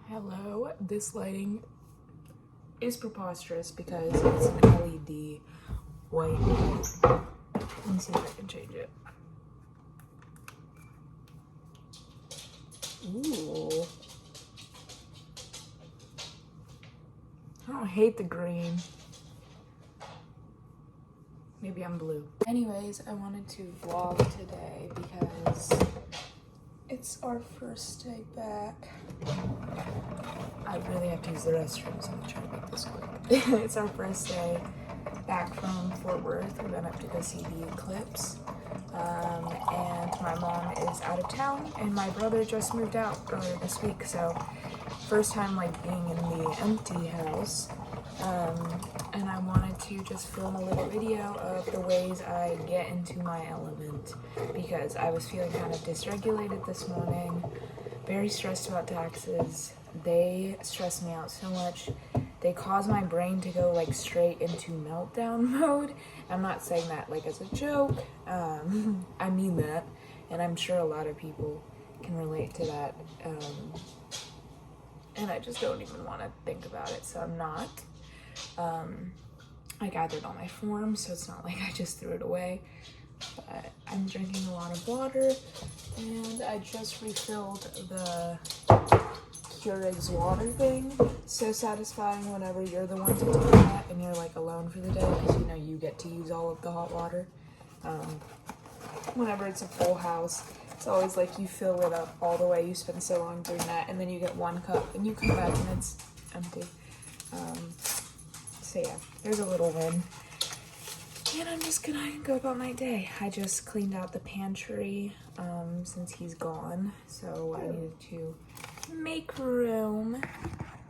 Hello, this lighting is preposterous because it's an LED white light. Let me see if I can change it. Ooh. I don't hate the green. Maybe I'm blue. Anyways, I wanted to vlog today because it's our first day back. I really have to use the restroom, so I'm gonna try to make this quick. It's our first day back from Fort Worth. We're gonna have to go see the eclipse. And my mom is out of town, and my brother just moved out earlier this week, so first time like being in the empty house. And I wanted to just film a little video of the ways I get into my element because I was feeling kind of dysregulated this morning, very stressed about taxes. They stress me out so much. They cause my brain to go like straight into meltdown mode. I'm not saying that like as a joke. I mean that, and I'm sure a lot of people can relate to that. And I just don't even want to think about it, so I'm not. I gathered all my forms, so it's not like I just threw it away. But I'm drinking a lot of water, and I just refilled the Keurig's water thing. So satisfying whenever you're the one to do that and you're like alone for the day, because you know you get to use all of the hot water. Whenever it's a full house, it's always like you fill it up all the way. You spend so long doing that, and then you get one cup and you come back and it's empty. So yeah, there's a little win. And I'm just gonna go about my day. I just cleaned out the pantry since he's gone, so I needed to make room.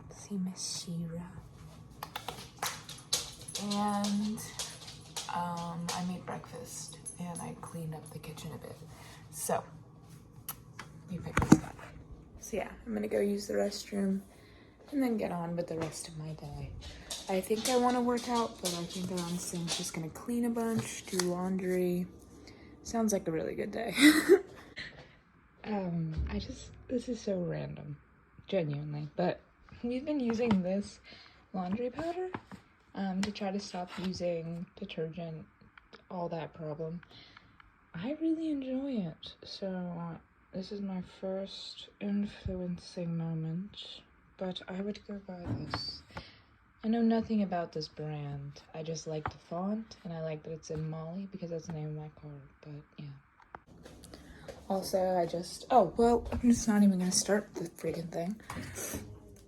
Let's see Miss Shira. And I made breakfast and I cleaned up the kitchen a bit. So let me pick this up. So yeah, I'm gonna go use the restroom and then get on with the rest of my day. I think I want to work out, but I think I honestly am just gonna clean a bunch, do laundry. Sounds like a really good day. This is so random, genuinely, but we've been using this laundry powder to try to stop using detergent, all that problem. I really enjoy it, so this is my first influencing moment, but I would go buy this. I know nothing about this brand. I just like the font, and I like that it's in Molly because that's the name of my car, but yeah. Also, I'm just not even gonna start the freaking thing.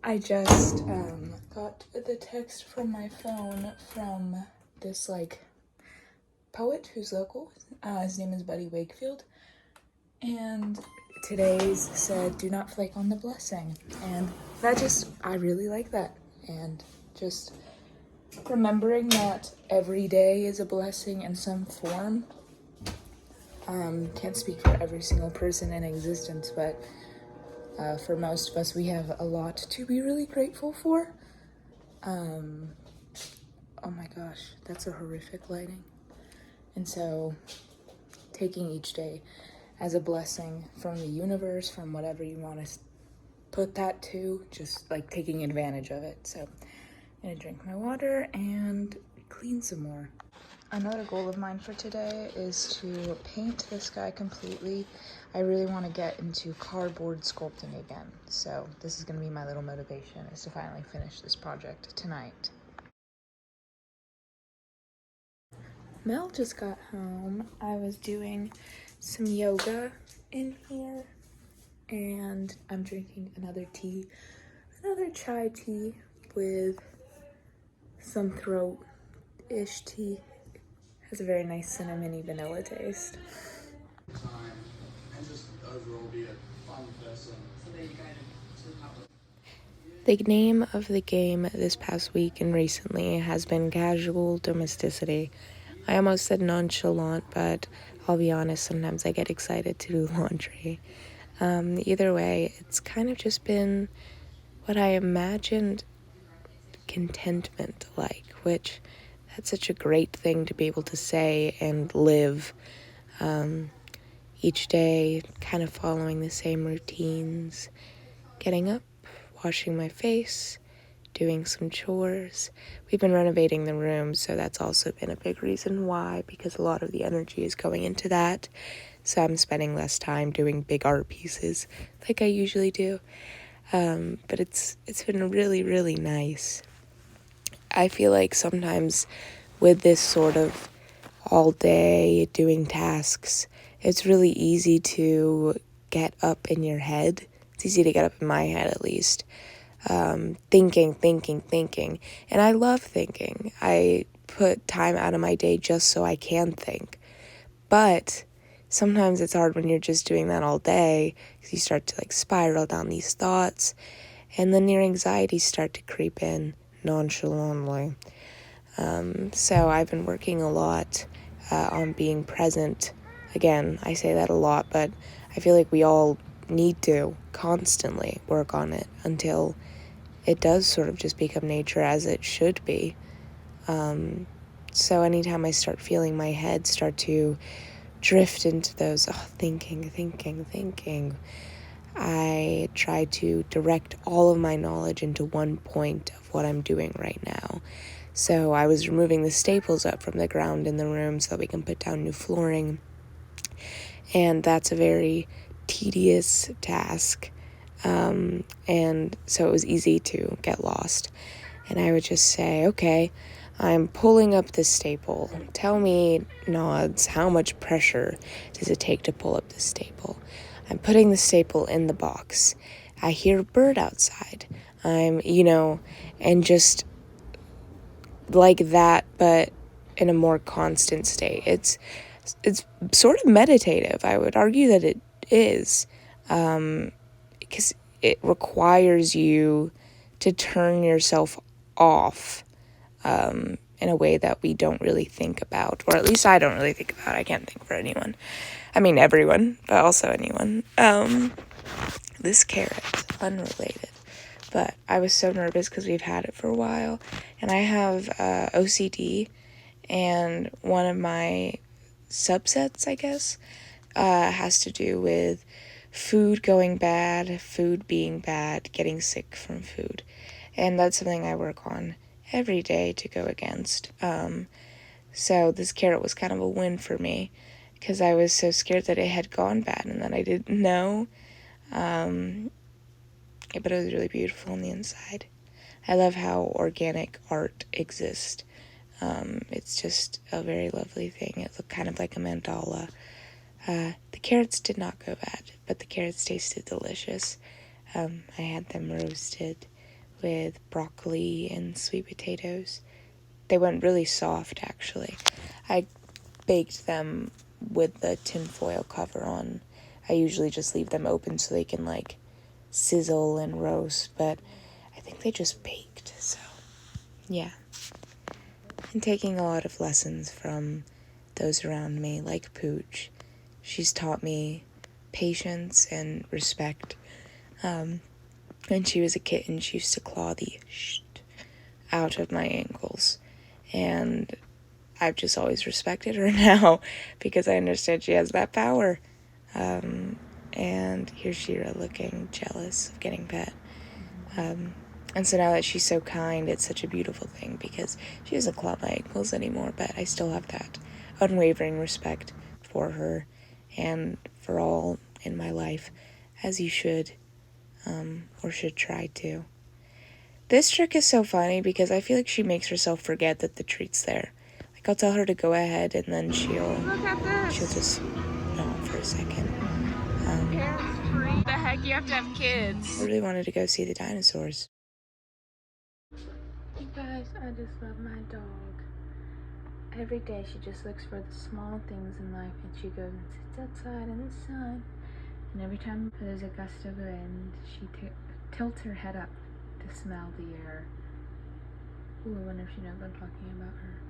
I just got the text from my phone from this like poet who's local. His name is Buddy Wakefield, and today's said, "Do not flake on the blessing," and I really like that, and just remembering that every day is a blessing in some form. Can't speak for every single person in existence, but for most of us, we have a lot to be really grateful for. Oh my gosh, that's a horrific lighting. And so taking each day as a blessing from the universe, from whatever you want to put that to, just like taking advantage of it. So I'm gonna drink my water and clean some more. Another goal of mine for today is to paint this guy completely. I really want to get into cardboard sculpting again. So this is gonna be my little motivation, is to finally finish this project tonight. Mel just got home. I was doing some yoga in here, and I'm drinking another chai tea with some throat-ish tea. Has a very nice cinnamony vanilla taste. The name of the game this past week and recently has been casual domesticity. I almost said nonchalant, but I'll be honest, sometimes I get excited to do laundry. Either way, it's kind of just been what I imagined contentment like, which that's such a great thing to be able to say and live. Each day kind of following the same routines, getting up, washing my face, doing some chores. We've been renovating the room, so that's also been a big reason why, because a lot of the energy is going into that. So I'm spending less time doing big art pieces like I usually do. But it's been really, really nice. I feel like sometimes with this sort of all day doing tasks, it's really easy to get up in your head. It's easy to get up in my head, at least. Thinking. And I love thinking. I put time out of my day just so I can think. But sometimes it's hard when you're just doing that all day, because you start to like spiral down these thoughts, and then your anxieties start to creep in nonchalantly. So I've been working a lot on being present. Again, I say that a lot, but I feel like we all need to constantly work on it until it does sort of just become nature as it should be. So anytime I start feeling my head start to drift into those thinking, I try to direct all of my knowledge into one point of what I'm doing right now. So I was removing the staples up from the ground in the room so that we can put down new flooring. And that's a very tedious task. And so it was easy to get lost. And I would just say, okay, I'm pulling up this staple. Tell me, Nods, how much pressure does it take to pull up this staple? I'm putting the staple in the box. I hear a bird outside. And just like that, but in a more constant state. It's sort of meditative. I would argue that it is, because it requires you to turn yourself off in a way that we don't really think about, or at least I don't really think about. I can't think for anyone. I mean everyone, but also anyone. This carrot, unrelated, but I was so nervous because we've had it for a while, and I have OCD, and one of my subsets, I guess, has to do with food going bad, food being bad, getting sick from food. And that's something I work on every day to go against. So this carrot was kind of a win for me, because I was so scared that it had gone bad and that I didn't know. But it was really beautiful on the inside. I love how organic art exists. It's just a very lovely thing. It looked kind of like a mandala. The carrots did not go bad, but the carrots tasted delicious. I had them roasted with broccoli and sweet potatoes. They went really soft, actually. I baked them with the tinfoil cover on. I usually just leave them open so they can, sizzle and roast, but I think they just baked, so, yeah. And taking a lot of lessons from those around me, like Pooch. She's taught me patience and respect. When she was a kitten, she used to claw the out of my ankles. And I've just always respected her now because I understand she has that power. And here's Shira looking jealous of getting pet. And so now that she's so kind, it's such a beautiful thing because she doesn't claw my ankles anymore, but I still have that unwavering respect for her and for all in my life, as you should, or should try to. This trick is so funny because I feel like she makes herself forget that the treat's there. I'll tell her to go ahead and then she'll just yawn for a second. The heck, you have to have kids. I really wanted to go see the dinosaurs. You guys, I just love my dog. Every day she just looks for the small things in life, and she goes and sits outside in the sun, and every time there's a gust of wind, she tilts her head up to smell the air. Ooh, I wonder if she knows I'm talking about her.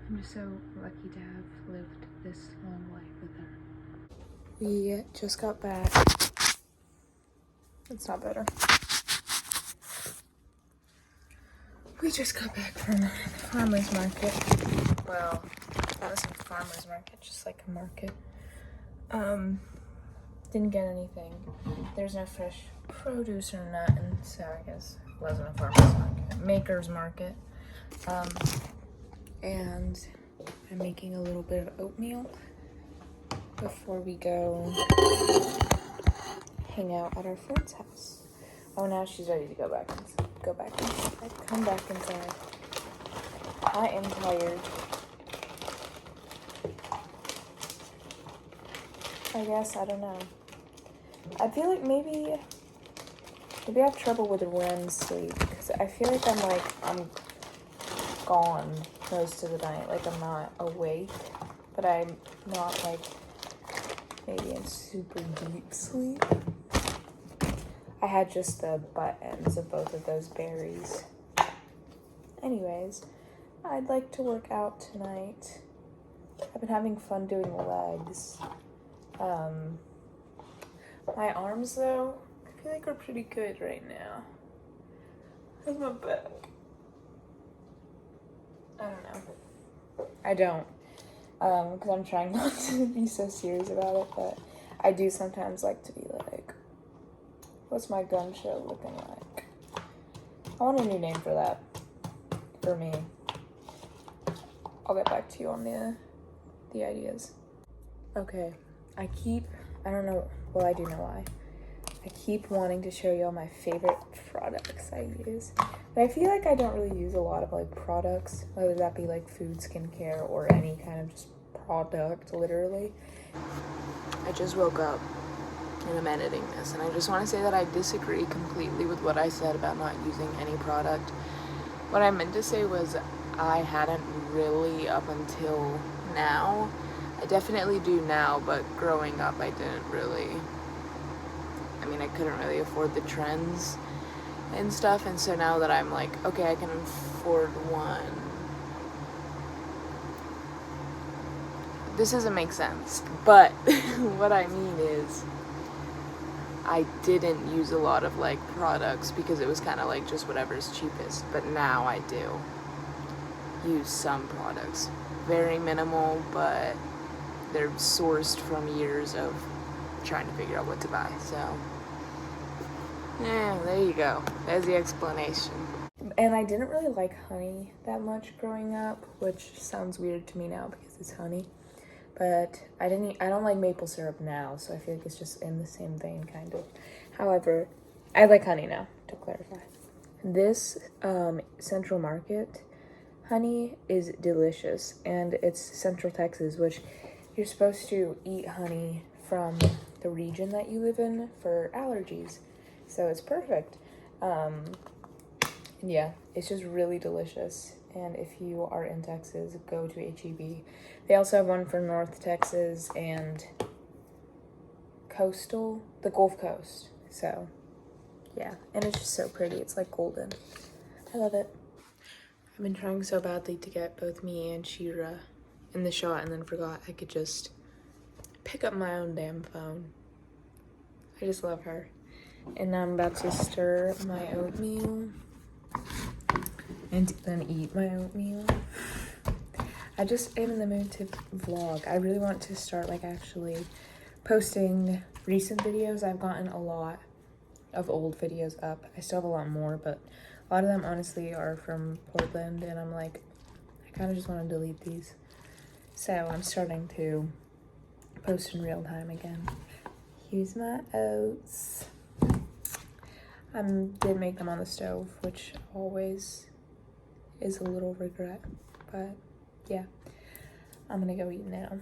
I'm just so lucky to have lived this long life with her. We just got back. It's not better. We just got back from the farmer's market. Well, it wasn't a farmer's market, just like a market. Didn't get anything. There's no fresh produce or not, and so I guess it wasn't a farmer's market, maker's market. And I'm making a little bit of oatmeal before we go hang out at our friend's house. Oh, now she's ready to go back inside. Come back inside. I am tired. I guess, I don't know. I feel like maybe I have trouble with REM sleep because I feel like I'm gone most of the night. Like I'm not awake, but I'm not like maybe in super deep sleep. I had just the butt ends of both of those berries. Anyways, I'd like to work out tonight. I've been having fun doing legs. My arms though, I feel like are pretty good right now. How's my back? I don't know. I don't. Because I'm trying not to be so serious about it, but I do sometimes like to be like, what's my gun show looking like? I want a new name for that. For me. I'll get back to you on the ideas. Okay. I don't know, well I do know why. I keep wanting to show you all my favorite products I use. But I feel like I don't really use a lot of like products, whether that be like food, skincare, or any kind of just product, literally. I just woke up and I'm editing this, and I just want to say that I disagree completely with what I said about not using any product. What I meant to say was I hadn't really up until now. I definitely do now, but growing up I didn't really. I couldn't really afford the trends and stuff, and so now that I'm like, okay, I can afford one. This doesn't make sense, but what I mean is I didn't use a lot of like products because it was kind of like just whatever's cheapest, but now I do use some products. Very minimal, but they're sourced from years of trying to figure out what to buy, so yeah, there you go. There's the explanation. And I didn't really like honey that much growing up, which sounds weird to me now because it's honey. But I don't like maple syrup now, so I feel like it's just in the same vein, kind of. However, I like honey now, to clarify. This Central Market honey is delicious, and it's Central Texas, which you're supposed to eat honey from the region that you live in for allergies. So it's perfect. Yeah, it's just really delicious. And if you are in Texas, go to HEB. They also have one for North Texas and the Gulf Coast. So, yeah. And it's just so pretty. It's like golden. I love it. I've been trying so badly to get both me and Shira in the shot, and then forgot I could just pick up my own damn phone. I just love her. And now I'm about to stir my oatmeal and then eat my oatmeal. I just am in the mood to vlog. I really want to start like actually posting recent videos. I've gotten a lot of old videos up. I still have a lot more, but a lot of them honestly are from Portland, and I'm like, I kind of just want to delete these. So I'm starting to post in real time again. Here's my oats. I did make them on the stove, which always is a little regret, but yeah, I'm gonna go eat now.